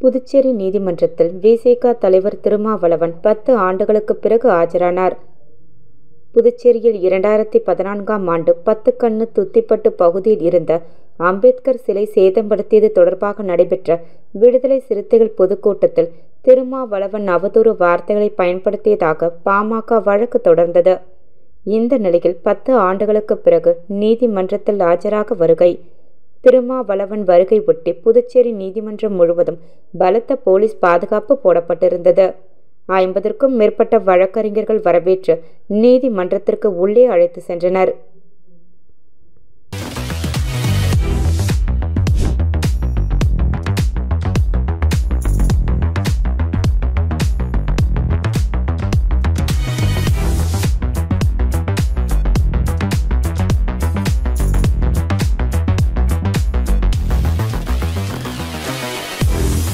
புதுச்சேரி நீதிமன்றத்தில் விசிக தலைவர் திருமாவளவன் 10 ஆண்டுகளுக்கு பிறகு ஆஜரானார். புதுச்சேரியில் 2014ஆம் ஆண்டு 10 கண்ணு துத்திப்பட்டு பகுதியில் இருந்த அம்பேத்கர் சிலை சேதப்படுத்தியது தொடர்பாக நடைபெற்ற விடுதலை சிறுத்தைகள் பொதுக்கூட்டத்தில் திருமாவளவன் அவதூறு வார்த்தைகளை பயன்படுத்தியதாக பாமக வழக்கு தொடர்ந்தது. இந்த நிலையில் 10 ஆண்டுகளுக்கு பிறகு நீதிமன்றத்தில் ஆஜராக வருகை. திருமாவளவன் வருகை ஒட்டி புதுச்சேரி நீதிமன்றம் முழுவதும் பலத்த போலீஸ் பாதுகாப்பு போடப்பட்டிருந்தது. 50க்கும் மேற்பட்ட வழக்கறிஞர்கள் வரவேற்று நீதிமன்றத்திற்கு உள்ளே அழைத்து சென்றனர்.